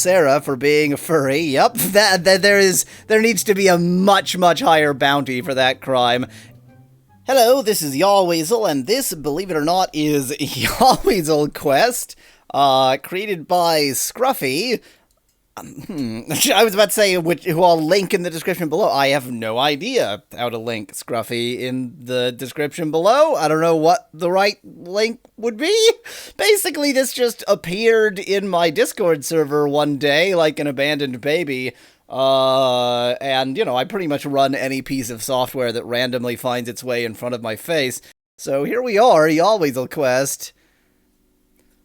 Sarah for being a furry. Yep, there needs to be a much, much higher bounty for that crime. Hello, this is Yahweasel, and this, believe it or not, is Yahweasel Quest, created by Scruffy. I was about to say who I'll link in the description below. I have no idea how to link Scruffy in the description below. I don't know what the right link would be. Basically, this just appeared in my Discord server one day like an abandoned baby. And, you know, I pretty much run any piece of software that randomly finds its way in front of my face. So here we are, Yahweasel Quest.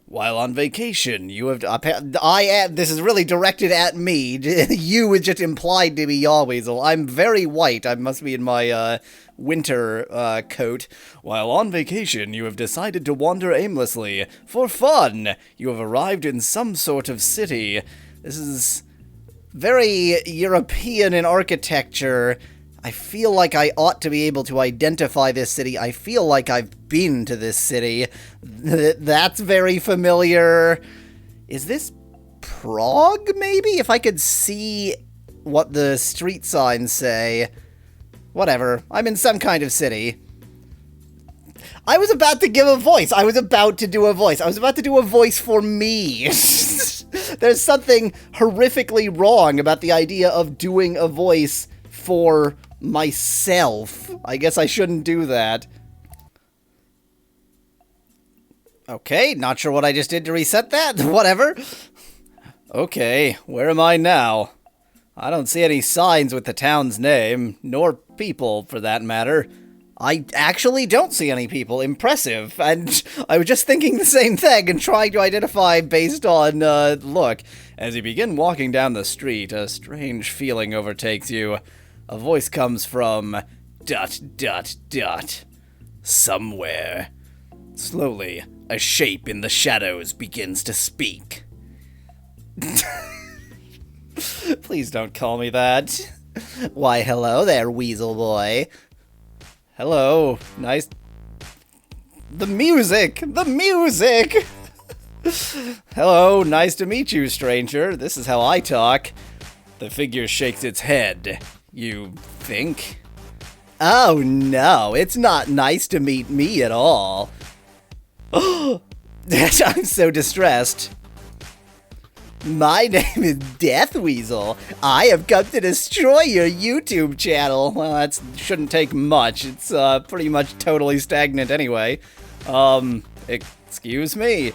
While on vacation, you have... this is really directed at me. You is just implied to be Yahweasel. I'm very white. I must be in my, winter, coat. While on vacation, you have decided to wander aimlessly. For fun! You have arrived in some sort of city. This is very European in architecture. I feel like I ought to be able to identify this city. I feel like I've been to this city. That's very familiar. Is this Prague, maybe? If I could see what the street signs say. Whatever. I'm in some kind of city. I was about to give a voice. I was about to do a voice. I was about to do a voice for me. There's something horrifically wrong about the idea of doing a voice for myself. I guess I shouldn't do that. Okay, not sure what I just did to reset that. Whatever. Okay, where am I now? I don't see any signs with the town's name, nor people, for that matter. I actually don't see any people. Impressive. And I was just thinking the same thing and trying to identify based on, look. As you begin walking down the street, a strange feeling overtakes you. A voice comes from... ... somewhere. Slowly, a shape in the shadows begins to speak. Please don't call me that. Why, hello there, Weasel Boy. Hello, nice... The music! The music! Hello, nice to meet you, stranger. This is how I talk. The figure shakes its head. You think? Oh no, it's not nice to meet me at all. I'm so distressed. My name is Death Weasel. I have come to destroy your YouTube channel. Well, that shouldn't take much. It's pretty much totally stagnant anyway. Excuse me.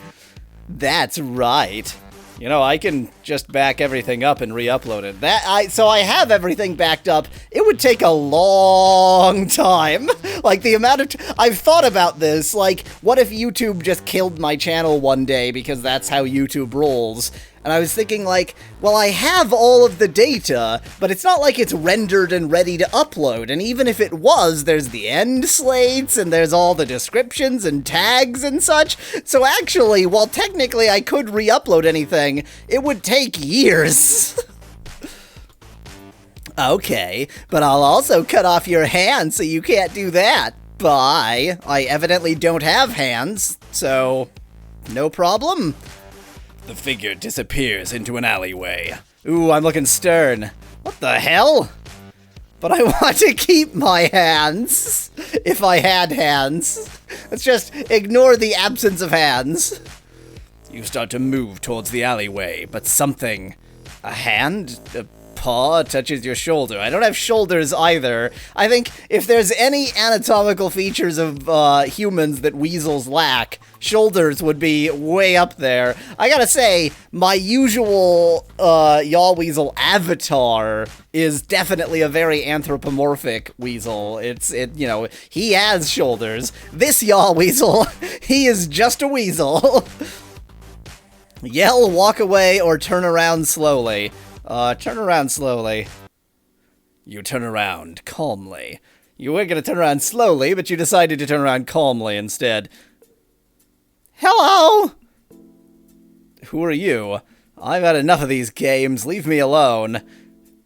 That's right. You know, I can just back everything up and re-upload it. So I have everything backed up. It would take a long time. Like, the amount of... I've thought about this. Like, what if YouTube just killed my channel one day because that's how YouTube rolls? And I was thinking, like, well, I have all of the data, but it's not like it's rendered and ready to upload. And even if it was, there's the end slates, and there's all the descriptions and tags and such. So actually, while technically I could re-upload anything, it would take years. Okay, but I'll also cut off your hands so you can't do that. Bye. I evidently don't have hands, so no problem. The figure disappears into an alleyway. Ooh, I'm looking stern. What the hell? But I want to keep my hands. If I had hands. Let's just ignore the absence of hands. You start to move towards the alleyway, but something... A hand? A paw touches your shoulder. I don't have shoulders either. I think if there's any anatomical features of humans that weasels lack, shoulders would be way up there. I gotta say, my usual Yahweasel avatar is definitely a very anthropomorphic weasel. You know, he has shoulders. This Yahweasel, he is just a weasel. Yell, walk away, or turn around slowly. Turn around slowly. You turn around calmly. You were gonna turn around slowly, but you decided to turn around calmly instead. Hello! Who are you? I've had enough of these games. Leave me alone.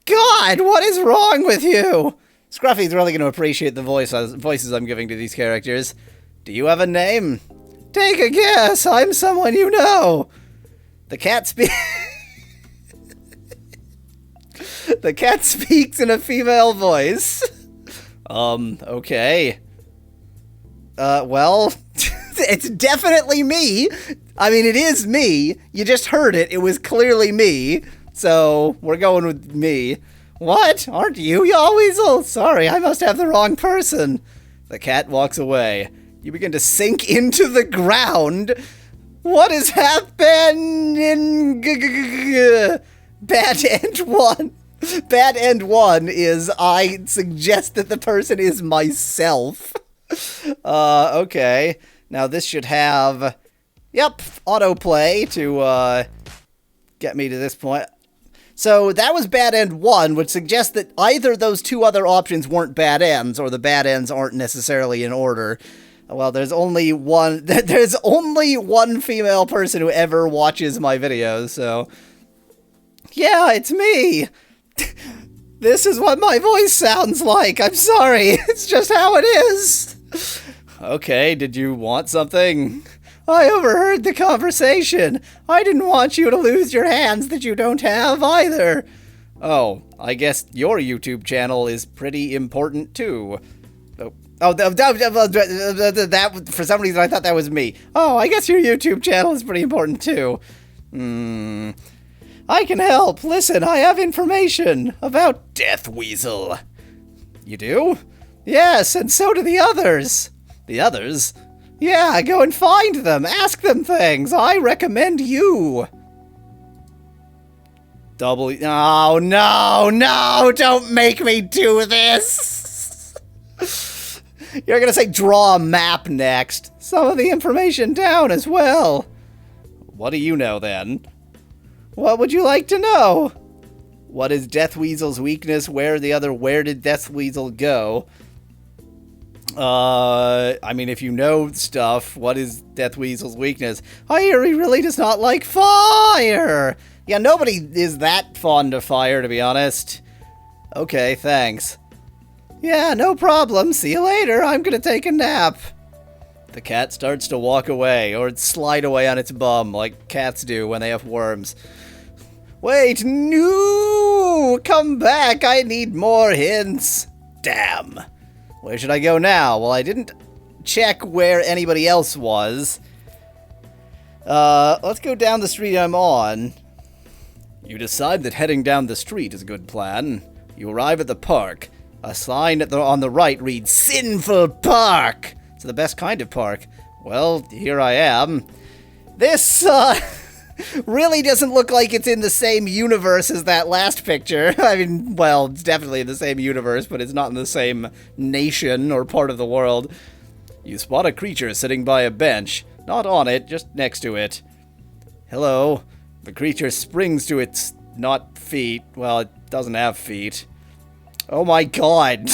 God, what is wrong with you? Scruffy's really going to appreciate the voices I'm giving to these characters. Do you have a name? Take a guess. I'm someone you know. The cat speaks... The cat speaks in a female voice. Okay. Well, it's definitely me. I mean, it is me. You just heard it. It was clearly me. So, we're going with me. What? Aren't you, Yahweasel? Sorry, I must have the wrong person. The cat walks away. You begin to sink into the ground. What is happening? Bad end one. Bad end one is I suggest that the person is myself. Okay. Now this should have, yep, autoplay to get me to this point. So that was bad end one, which suggests that either those two other options weren't bad ends, or the bad ends aren't necessarily in order. Well, there's only one female person who ever watches my videos, so yeah, it's me. This is what my voice sounds like. I'm sorry. It's just how it is. Okay, did you want something? I overheard the conversation. I didn't want you to lose your hands that you don't have either. Oh, I guess your YouTube channel is pretty important too. That for some reason I thought that was me. Oh, I guess your YouTube channel is pretty important too. I can help. Listen, I have information about Yahweasel. You do? Yes, and so do the others. The others? Yeah, go and find them. Ask them things. I recommend you. Oh, no, don't make me do this. You're gonna say draw a map next. Some of the information down as well. What do you know then? What would you like to know? What is Yahweasel's weakness? Where did Yahweasel go? I mean, if you know stuff, what is Yahweasel's weakness? I hear he really does not like fire! Yeah, nobody is that fond of fire, to be honest. Okay, thanks. Yeah, no problem. See you later. I'm gonna take a nap. The cat starts to walk away, or slide away on its bum, like cats do when they have worms. Wait, no! Come back, I need more hints. Damn. Where should I go now? Well, I didn't check where anybody else was. Let's go down the street I'm on. You decide that heading down the street is a good plan. You arrive at the park. A sign on the right reads, Sinful Park! It's the best kind of park. Well, here I am. This, really doesn't look like it's in the same universe as that last picture. I mean, well, it's definitely in the same universe, but it's not in the same nation or part of the world. You spot a creature sitting by a bench. Not on it, just next to it. Hello. The creature springs to its not feet. Well, it doesn't have feet. Oh my god.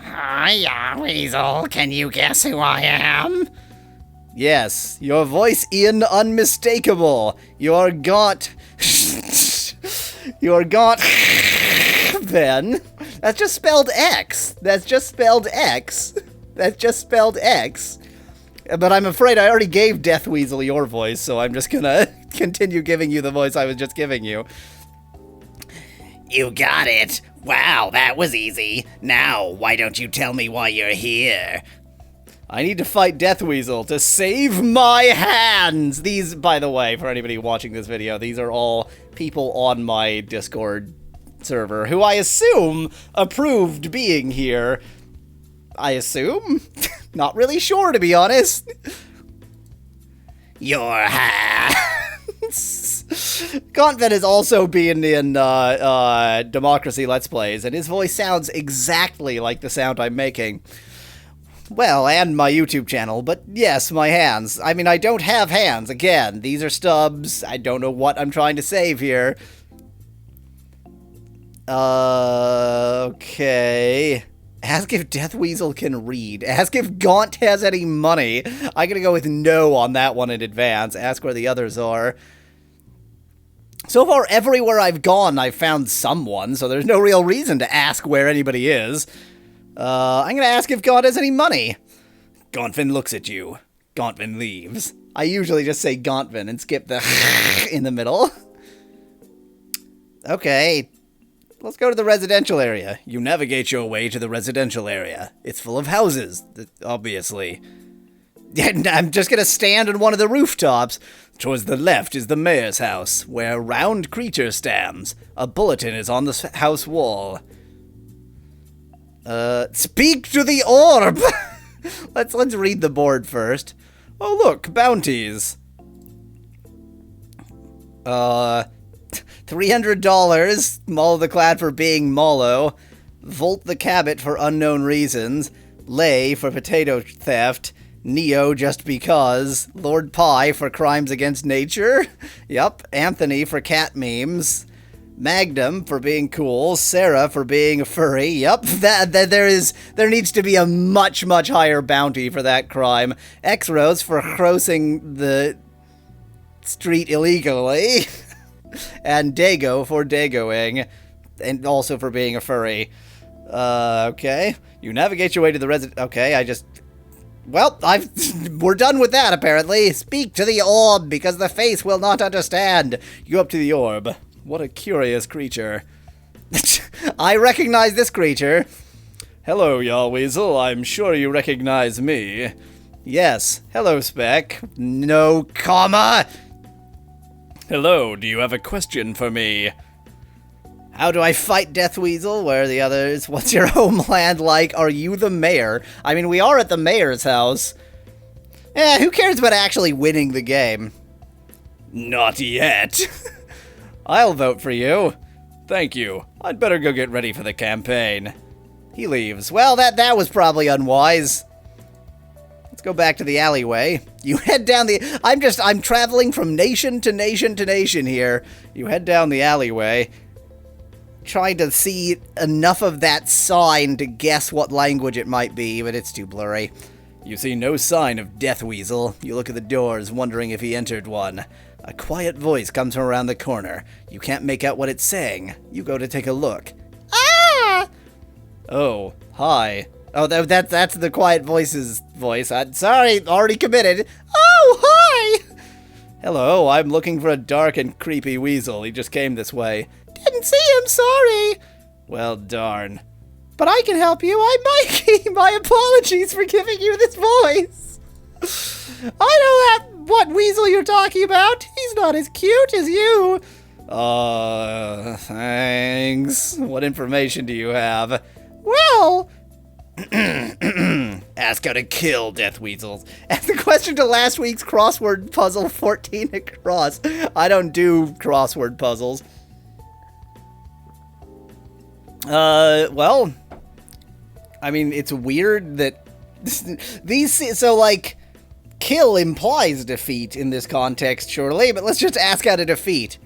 Hi, Yahweasel. Can you guess who I am? Yes, your voice in unmistakable. Your gaunt... Your gaunt... Ben. That's just spelled X. That's just spelled X. That's just spelled X. But I'm afraid I already gave Yahweasel your voice, so I'm just gonna continue giving you the voice I was just giving you. You got it. Wow, that was easy. Now, why don't you tell me why you're here? I need to fight Yahweasel to save my hands! These, by the way, for anybody watching this video, these are all people on my Discord server who I assume approved being here. I assume? Not really sure, to be honest. Your hands. Gauntvet has also been in Democracy Let's Plays, and his voice sounds exactly like the sound I'm making. Well, and my YouTube channel, but yes, my hands. I mean, I don't have hands. Again, these are stubs. I don't know what I'm trying to save here. Okay. Ask if Yahweasel can read. Ask if Gaunt has any money. I'm gonna go with no on that one in advance. Ask where the others are. So far, everywhere I've gone, I've found someone, so there's no real reason to ask where anybody is. I'm gonna ask if Gaunt has any money. Gauntfin looks at you. Gauntvan leaves. I usually just say Gauntvan and skip the in the middle. Okay, let's go to the residential area. You navigate your way to the residential area. It's full of houses, obviously. And I'm just gonna stand on one of the rooftops. Towards the left is the mayor's house, where a round creature stands. A bulletin is on the house wall. Speak to the orb! Let's read the board first. Oh look, bounties. $300, Maul the Clad for being Molo, Volt the Cabot for unknown reasons, Lay for potato theft, Neo just because, Lord Pie for crimes against nature, yup, Anthony for cat memes, Magnum for being cool, Sarah for being a furry, yup, there needs to be a much higher bounty for that crime, X-Rose for crossing the street illegally, and Dago for dagoing, and also for being a furry. Okay. You navigate your way to the okay, well, we're done with that, apparently. Speak to the orb, because the face will not understand. You go up to the orb. What a curious creature. I recognize this creature. Hello, Yahweasel. I'm sure you recognize me. Yes. Hello, Spec. No comma. Hello, do you have a question for me? How do I fight Deathweasel? Where are the others? What's your homeland like? Are you the mayor? I mean, we are at the mayor's house. Who cares about actually winning the game? Not yet. I'll vote for you. Thank you. I'd better go get ready for the campaign. He leaves. Well, that was probably unwise. Let's go back to the alleyway. You head down the... I'm traveling from nation to nation to nation here. You head down the alleyway, trying to see enough of that sign to guess what language it might be, but it's too blurry. You see no sign of Deathweasel. You look at the doors, wondering if he entered one. A quiet voice comes from around the corner. You can't make out what it's saying. You go to take a look. Ah! Oh, hi. Oh, that's the quiet voice's voice. I'm sorry, already committed. Oh, hi! Hello, I'm looking for a dark and creepy weasel. He just came this way. Didn't see him, sorry. Well, darn. But I can help you. I'm Mikey. My apologies for giving you this voice. I know what weasel you're talking about. He's not as cute as you. Thanks. What information do you have? Well... Ask how to kill Deathweasels. Ask the question to last week's crossword puzzle 14 across. I don't do crossword puzzles. Well, I mean, it's weird that kill implies defeat in this context, surely, but let's just ask how to defeat.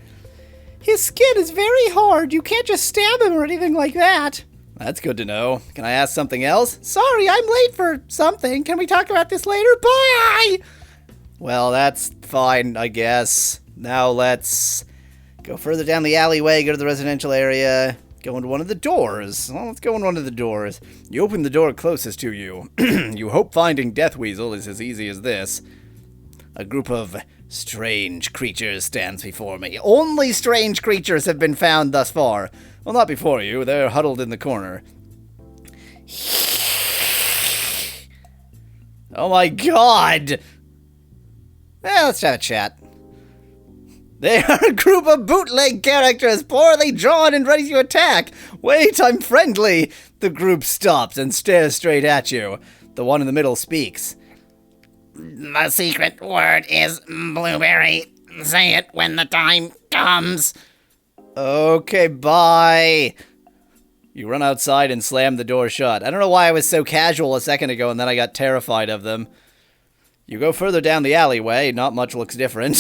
His skin is very hard. You can't just stab him or anything like that. That's good to know. Can I ask something else? Sorry, I'm late for something. Can we talk about this later? Bye! Well, that's fine, I guess. Now let's go further down the alleyway, go to the residential area, go into one of the doors. Well, let's go in one of the doors. You open the door closest to you. You hope finding Deathweasel is as easy as this. A group of strange creatures stands before me. Only strange creatures have been found thus far. Well, not before you. They're huddled in the corner. Oh my god! Let's have a chat. They are a group of bootleg characters, poorly drawn and ready to attack. Wait, I'm friendly. The group stops and stares straight at you. The one in the middle speaks. The secret word is blueberry. Say it when the time comes. Okay, bye. You run outside and slam the door shut. I don't know why I was so casual a second ago and then I got terrified of them. You go further down the alleyway. Not much looks different.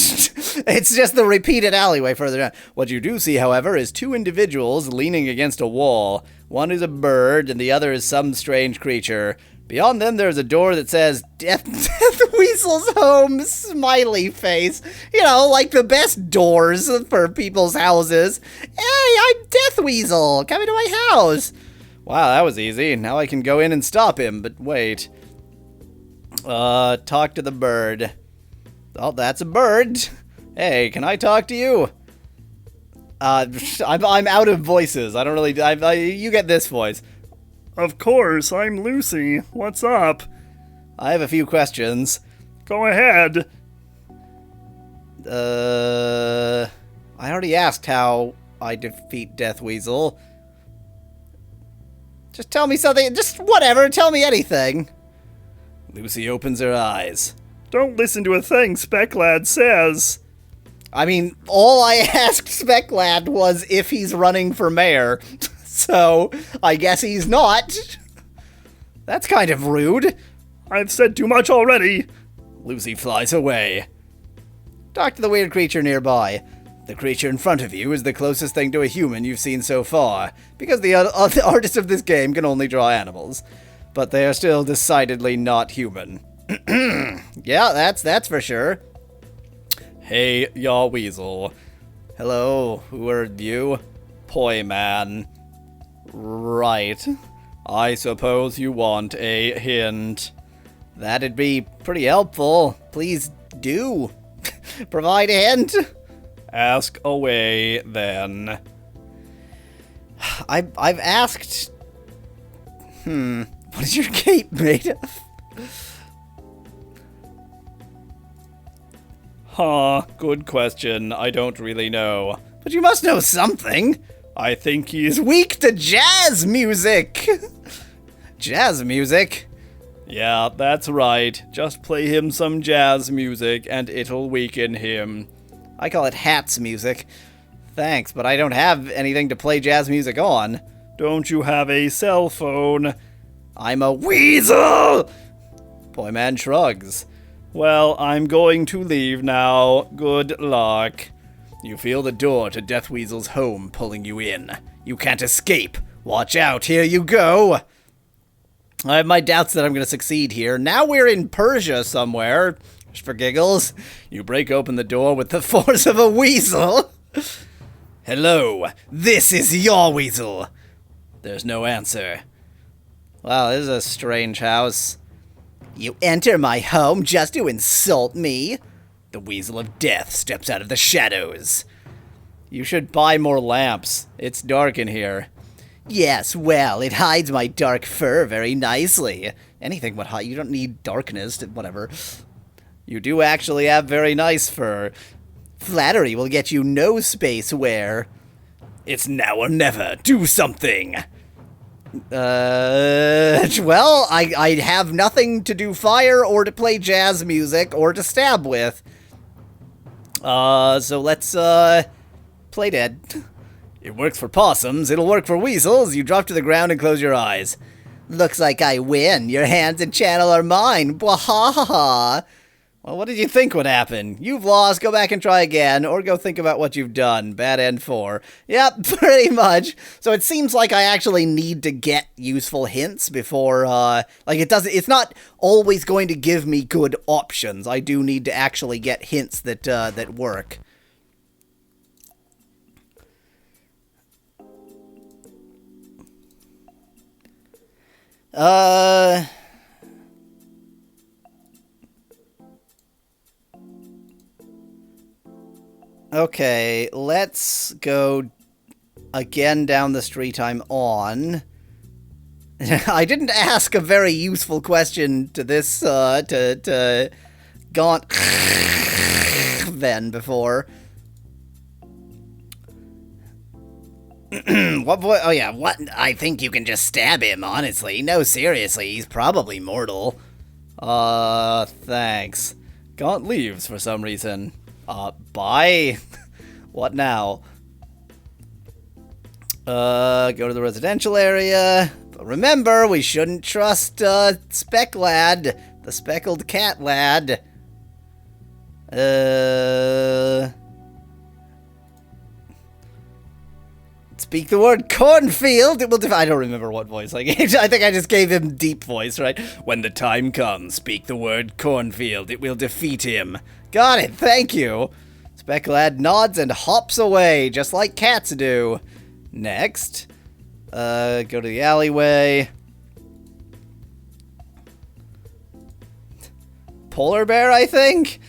It's just the repeated alleyway further down. What you do see, however, is two individuals leaning against a wall. One is a bird and the other is some strange creature. Beyond them, there's a door that says, Deathweasel's home, smiley face. You know, like the best doors for people's houses. Hey, I'm Deathweasel. Come into my house. Wow, that was easy. Now I can go in and stop him, but wait. Talk to the bird. Oh, that's a bird. Hey, can I talk to you? I'm out of voices. I don't really. You get this voice. Of course, I'm Lucy. What's up? I have a few questions. Go ahead. I already asked how I defeat Deathweasel. Just tell me something. Just whatever. Tell me anything. Lucy opens her eyes. Don't listen to a thing Specklad says. I mean, all I asked Specklad was if he's running for mayor. So, I guess he's not. That's kind of rude. I've said too much already. Lucy flies away. Talk to the weird creature nearby. The creature in front of you is the closest thing to a human you've seen so far, because the artists of this game can only draw animals. But they are still decidedly not human. Yeah, that's for sure. Hey, Yahweasel. Hello, who are you? Poi man. Right. I suppose you want a hint. That'd be pretty helpful. Please do. Provide a hint. Ask away, then. I've asked... What is your cape made of? Huh, good question. I don't really know. But you must know something. I think he's weak to jazz music. Jazz music? Yeah, that's right. Just play him some jazz music and it'll weaken him. I call it hats music. Thanks, but I don't have anything to play jazz music on. Don't you have a cell phone? I'm a weasel! Poi man shrugs. Well, I'm going to leave now. Good luck. You feel the door to Deathweasel's home pulling you in. You can't escape. Watch out, here you go! I have my doubts that I'm going to succeed here. Now we're in Persia somewhere. Just for giggles. You break open the door with the force of a weasel. Hello, this is Yahweasel. There's no answer. Wow, this is a strange house. You enter my home just to insult me? The Weasel of Death steps out of the shadows. You should buy more lamps. It's dark in here. Yes, well, it hides my dark fur very nicely. Anything would hide. You don't need darkness, whatever. You do actually have very nice fur. Flattery will get you no space wear. It's now or never. Do something. Well, I have nothing to do fire or to play jazz music or to stab with. So let's, play dead. It works for possums, it'll work for weasels. You drop to the ground and close your eyes. Looks like I win. Your hands and channel are mine. Bwahaha. Well, what did you think would happen? You've lost, go back and try again, or go think about what you've done. Bad end 4. Yep, pretty much. So it seems like I actually need to get useful hints before, it's not always going to give me good options. I do need to actually get hints that, that work. Okay, let's go again down the street I'm on. I didn't ask a very useful question to this, to Gaunt then before. What boy? Oh yeah, what? I think you can just stab him, honestly. No, seriously, he's probably mortal. Thanks. Gaunt leaves for some reason. Bye? What now? Go to the residential area. But remember, we shouldn't trust, Specklad, the speckled cat lad. Speak the word cornfield, it will I don't remember what voice I gave. I think I just gave him deep voice, right? When the time comes, speak the word cornfield, it will defeat him. Got it, thank you. Specklad nods and hops away, just like cats do. Next, go to the alleyway. polar bear, I think?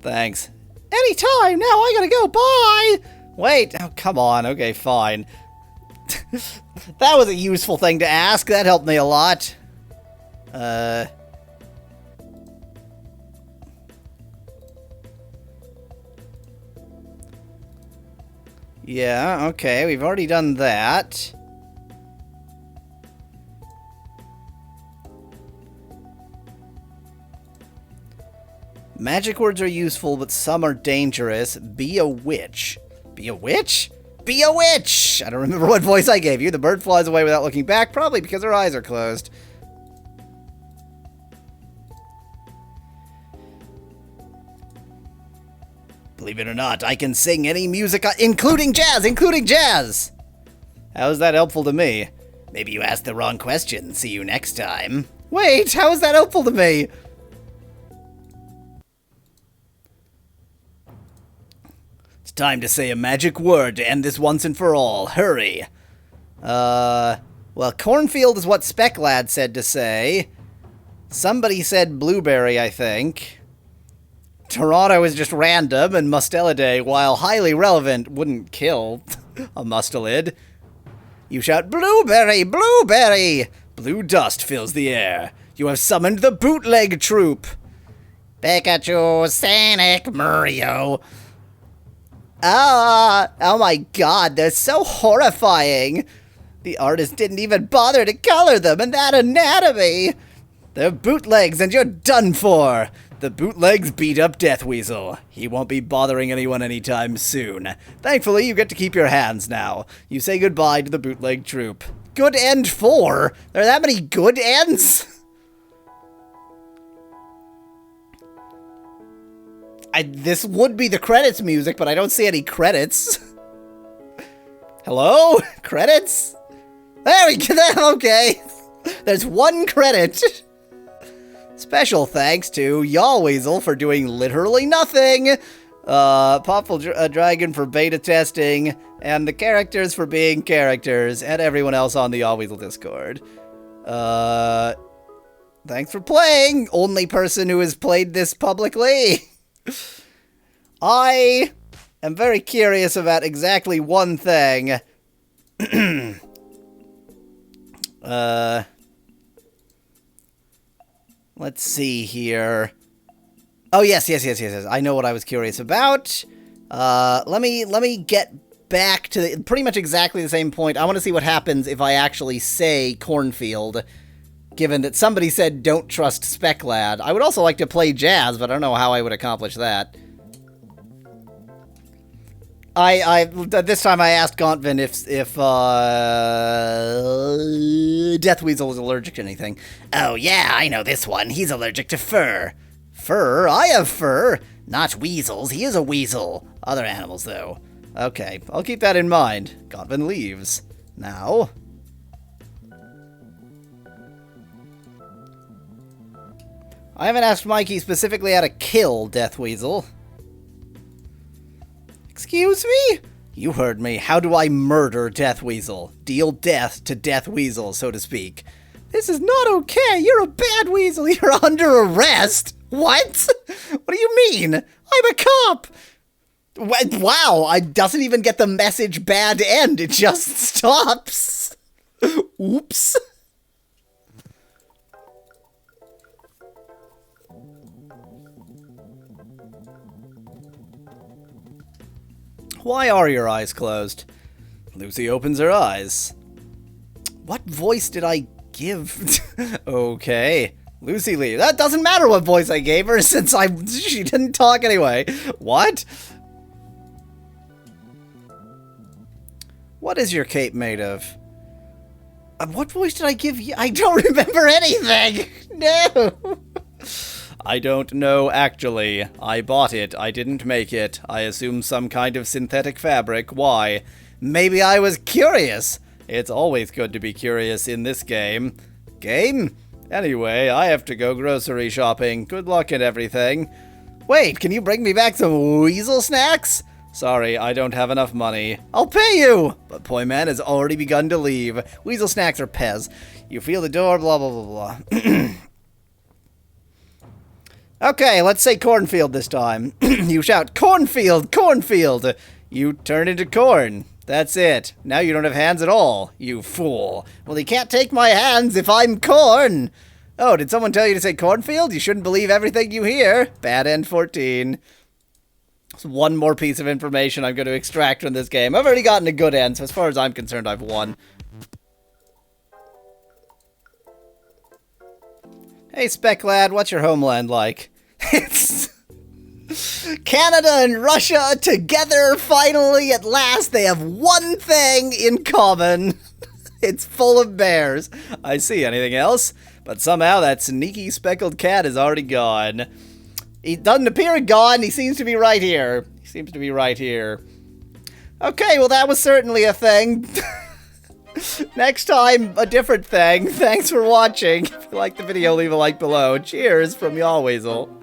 Thanks. Anytime, now I gotta go, bye! Wait, oh, come on, okay, fine. That was a useful thing to ask, that helped me a lot. Yeah, okay, we've already done that. Magic words are useful, but some are dangerous. Be a witch. Be a witch? Be a witch! I don't remember what voice I gave you. The bird flies away without looking back, probably because her eyes are closed. Believe it or not, I can sing any music, including jazz! Including jazz! How is that helpful to me? Maybe you asked the wrong question. See you next time. Wait, how is that helpful to me? It's time to say a magic word to end this once and for all. Hurry. Well, cornfield is what Specklad said to say. Somebody said blueberry, I think. Toronto is just random, and Mustelidae, while highly relevant, wouldn't kill a Mustelid. You shout, blueberry, blueberry! Blue dust fills the air. You have summoned the bootleg troop. Pikachu, Sonic, Mario. Oh my god, they're so horrifying. The artist didn't even bother to color them, and that anatomy. They're bootlegs, and you're done for. The bootlegs beat up Deathweasel. He won't be bothering anyone anytime soon. Thankfully, you get to keep your hands now. You say goodbye to the bootleg troop. Good end 4? There are that many good ends? This would be the credits music, but I don't see any credits. Hello? Credits? There we go, okay. There's one credit. Special thanks to Yahweasel for doing literally nothing, Popful Dragon for beta testing, and the characters for being characters, and everyone else on the Yahweasel Discord. Thanks for playing, only person who has played this publicly. I am very curious about exactly one thing. Let's see here. Oh, yes. I know what I was curious about. Let me get back to pretty much exactly the same point. I want to see what happens if I actually say cornfield, given that somebody said don't trust Specklad. I would also like to play jazz, but I don't know how I would accomplish that. This time I asked Gontvin if Deathweasel was allergic to anything. Oh yeah, I know this one. He's allergic to fur. Fur? I have fur. Not weasels. He is a weasel. Other animals, though. Okay, I'll keep that in mind. Gontvin leaves. Now. I haven't asked Mikey specifically how to kill Deathweasel. Excuse me? You heard me. How do I murder Deathweasel? Deal death to Deathweasel, so to speak. This is not okay. You're a bad weasel. You're under arrest. What? What do you mean? I'm a cop. Wow, I doesn't even get the message bad end. It just stops. Oops. Why are your eyes closed? Lucy opens her eyes. What voice did I give? Okay. Lucy leaves. That doesn't matter what voice I gave her since she didn't talk anyway. What? What is your cape made of? What voice did I give you? I don't remember anything. No. I don't know, actually. I bought it. I didn't make it. I assume some kind of synthetic fabric. Why? Maybe I was curious. It's always good to be curious in this game. Game? Anyway, I have to go grocery shopping. Good luck and everything. Wait, can you bring me back some weasel snacks? Sorry, I don't have enough money. I'll pay you! But Poyman has already begun to leave. Weasel snacks are Pez. You feel the door, blah, blah, blah, blah. Okay, let's say cornfield this time. You shout, cornfield, cornfield. You turn into corn. That's it. Now you don't have hands at all, you fool. Well, you can't take my hands if I'm corn. Oh, did someone tell you to say cornfield? You shouldn't believe everything you hear. Bad end 14. That's one more piece of information I'm going to extract from this game. I've already gotten a good end, so as far as I'm concerned, I've won. Hey, Spec Lad, what's your homeland like? It's Canada and Russia together, finally, at last. They have one thing in common. It's full of bears. I see. Anything else? But somehow that sneaky speckled cat is already gone. He doesn't appear gone. He seems to be right here. He seems to be right here. Okay, well, that was certainly a thing. Next time, a different thing. Thanks for watching. If you liked the video, leave a like below. Cheers from Yahweasel.